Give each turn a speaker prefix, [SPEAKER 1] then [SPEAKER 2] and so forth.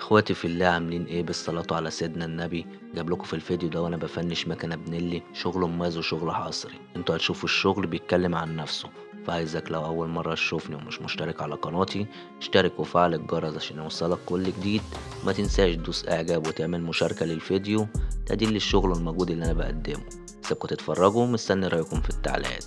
[SPEAKER 1] اخواتي في الله عاملين ايه بالصلاة على سيدنا النبي. جاب لكم في الفيديو ده وانا بفنش مكنة بنيلي، شغل مميز وشغل حصري. انتوا هتشوفوا الشغل بيتكلم عن نفسه. فعايزك لو اول مرة تشوفني ومش مشترك على قناتي، اشترك وفعل الجرس عشان يوصلك كل جديد. ما تنساش تدوس اعجاب وتعمل مشاركة للفيديو، تدل الشغل والمجهود اللي انا بقدمه. سيبكم تتفرجوا، مستني رايكم في التعليقات.